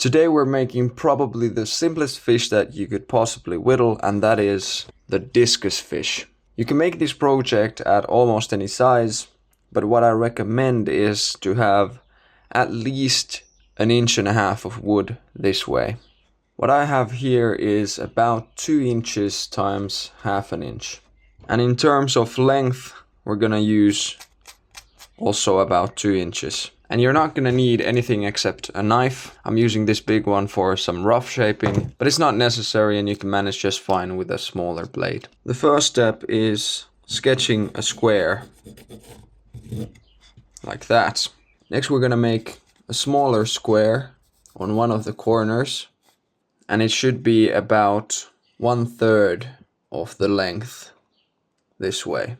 Today we're making probably the simplest fish that you could possibly whittle, and that is the discus fish. You can make this project at almost any size, but what I recommend is to have at least 1.5 inches of wood this way. What I have here is about 2 inches times 1/2 inch. And in terms of length, we're gonna use also about 2 inches. And you're not gonna need anything except a knife. I'm using this big one for some rough shaping, but it's not necessary and you can manage just fine with a smaller blade. The first step is sketching a square, like that. Next we're gonna make a smaller square on one of the corners, and it should be about 1/3 of the length this way.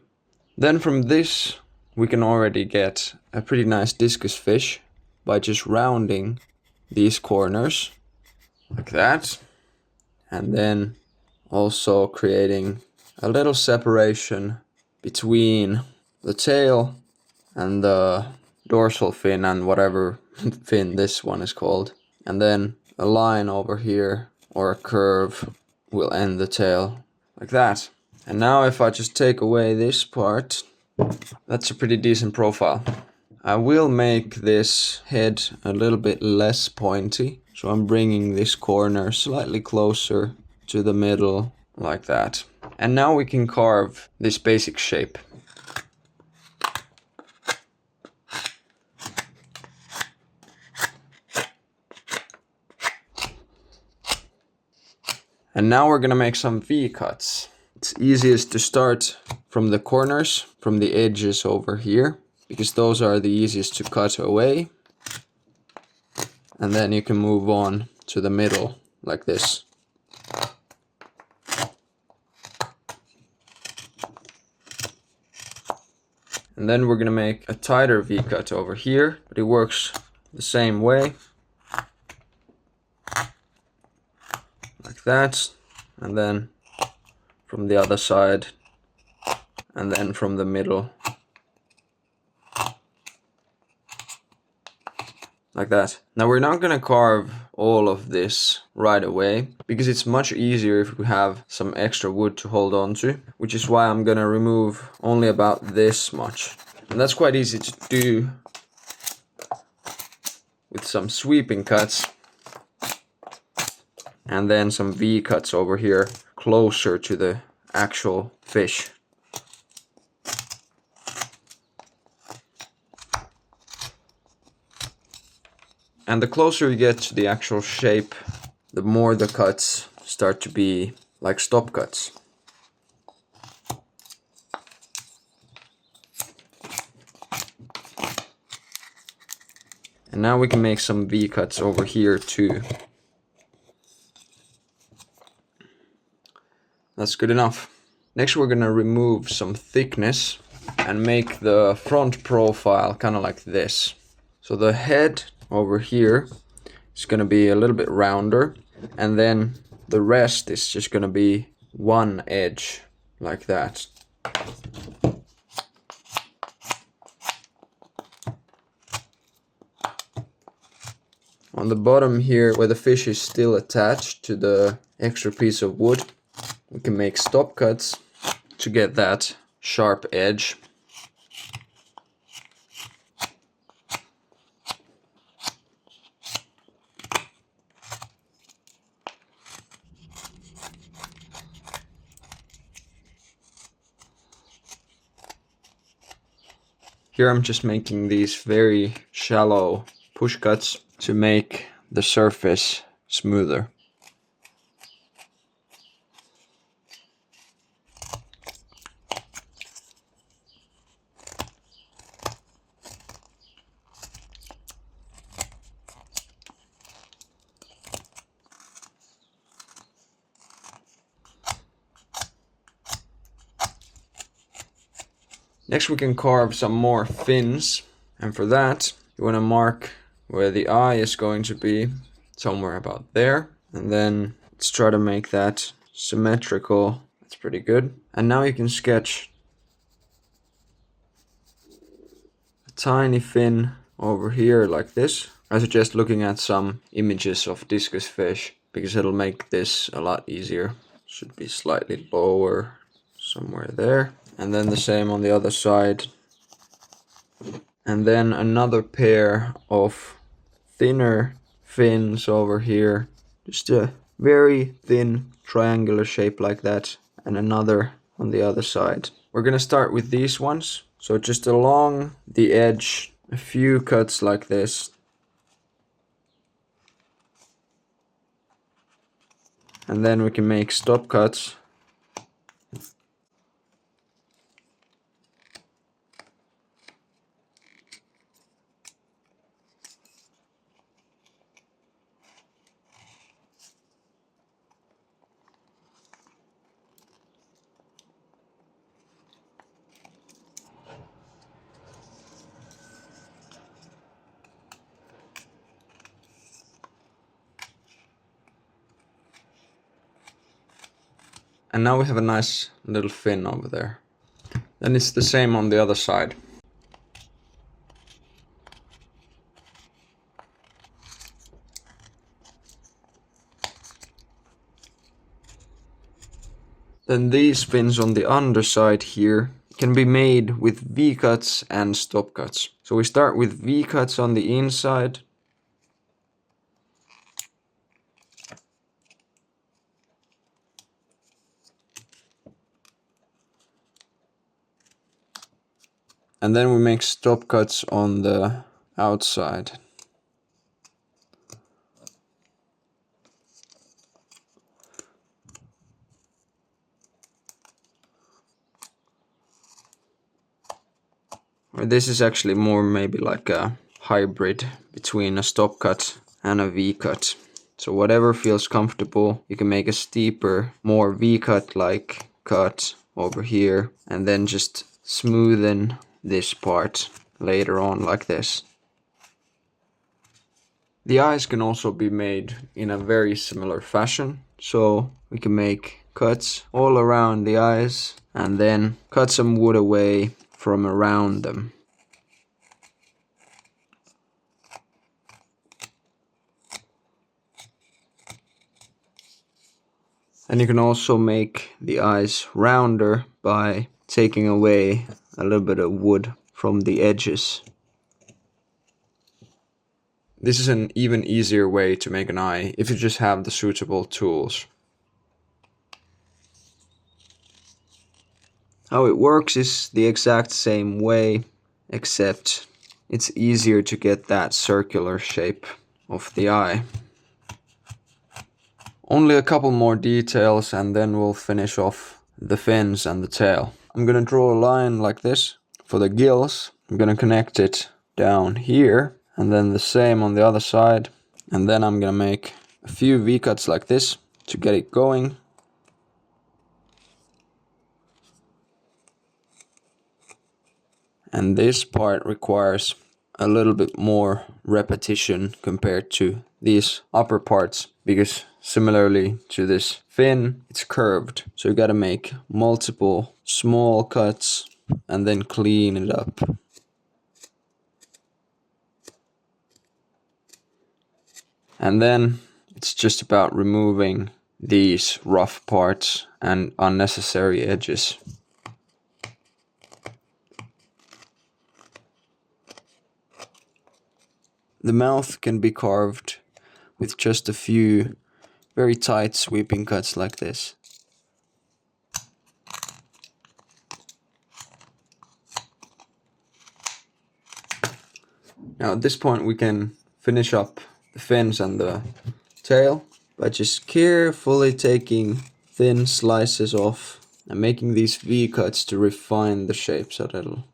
Then from this we can already get a pretty nice discus fish by just rounding these corners like that, and then also creating a little separation between the tail and the dorsal fin and whatever fin this one is called, and then a line over here or a curve will end the tail like that. And now if I just take away this part, that's a pretty decent profile. I will make this head a little bit less pointy, so I'm bringing this corner slightly closer to the middle like that. And now we can carve this basic shape. And now we're gonna make some V-cuts. It's easiest to start from the corners, from the edges over here, because those are the easiest to cut away. And then you can move on to the middle, like this. And then we're gonna make a tighter V-cut over here, but it works the same way. Like that, and then from the other side, and then from the middle, like that. Now we're not gonna carve all of this right away, because it's much easier if we have some extra wood to hold on to, which is why I'm gonna remove only about this much. And that's quite easy to do with some sweeping cuts, and then some V-cuts over here closer to the actual fish. And the closer you get to the actual shape, the more the cuts start to be like stop cuts. And now we can make some V-cuts over here too. That's good enough. Next we're gonna remove some thickness and make the front profile kind of like this. So the head over here is gonna be a little bit rounder, and then the rest is just gonna be one edge like that. On the bottom here, where the fish is still attached to the extra piece of wood, we can make stop cuts to get that sharp edge. Here I'm just making these very shallow push cuts to make the surface smoother. Next we can carve some more fins, and for that you want to mark where the eye is going to be, somewhere about there, and then let's try to make that symmetrical. That's pretty good. And now you can sketch a tiny fin over here like this. I suggest looking at some images of discus fish because it'll make this a lot easier. Should be slightly lower, somewhere there. And then the same on the other side. And then another pair of thinner fins over here. Just a very thin triangular shape like that. And another on the other side. We're gonna start with these ones. So just along the edge, a few cuts like this. And then we can make stop cuts. And now we have a nice little fin over there. Then it's the same on the other side. Then these fins on the underside here can be made with V-cuts and stop cuts. So we start with V-cuts on the inside. And then we make stop cuts on the outside. This is actually more maybe like a hybrid between a stop cut and a V-cut. So whatever feels comfortable, you can make a steeper, more V-cut like cut over here and then just smoothen this part later on like this. The eyes can also be made in a very similar fashion. So we can make cuts all around the eyes and then cut some wood away from around them. And you can also make the eyes rounder by taking away a little bit of wood from the edges. This is an even easier way to make an eye if you just have the suitable tools. How it works is the exact same way, except it's easier to get that circular shape of the eye. Only a couple more details and then we'll finish off the fins and the tail. I'm gonna draw a line like this for the gills. I'm gonna connect it down here and then the same on the other side. And then I'm gonna make a few V-cuts like this to get it going. And this part requires a little bit more repetition compared to these upper parts because similarly to this fin, it's curved. So you gotta make multiple small cuts and then clean it up. And then it's just about removing these rough parts and unnecessary edges. The mouth can be carved with just a few very tight sweeping cuts like this. Now at this point we can finish up the fins and the tail by just carefully taking thin slices off and making these V-cuts to refine the shapes a little.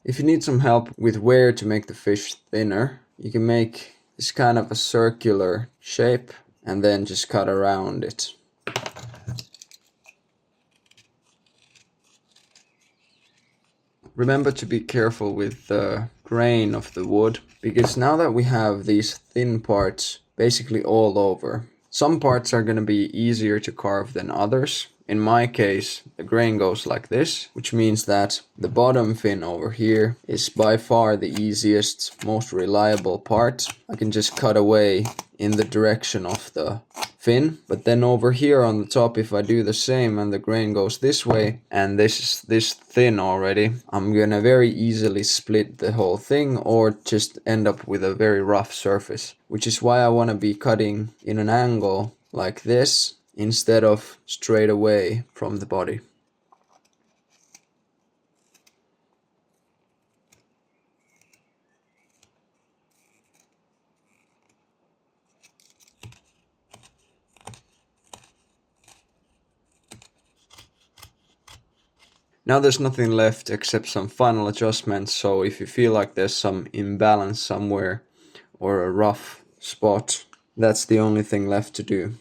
If you need some help with where to make the fish thinner, you can make this kind of a circular shape and then just cut around it. Remember to be careful with the grain of the wood, because now that we have these thin parts basically all over, some parts are going to be easier to carve than others, in my case, the grain goes like this, which means that the bottom fin over here is by far the easiest, most reliable part. I can just cut away in the direction of the fin, but then over here on the top, if I do the same and the grain goes this way and this is this thin already, I'm gonna very easily split the whole thing or just end up with a very rough surface, which is why I want to be cutting in an angle like this instead of straight away from the body. Now there's nothing left except some final adjustments, so if you feel like there's some imbalance somewhere or a rough spot, that's the only thing left to do.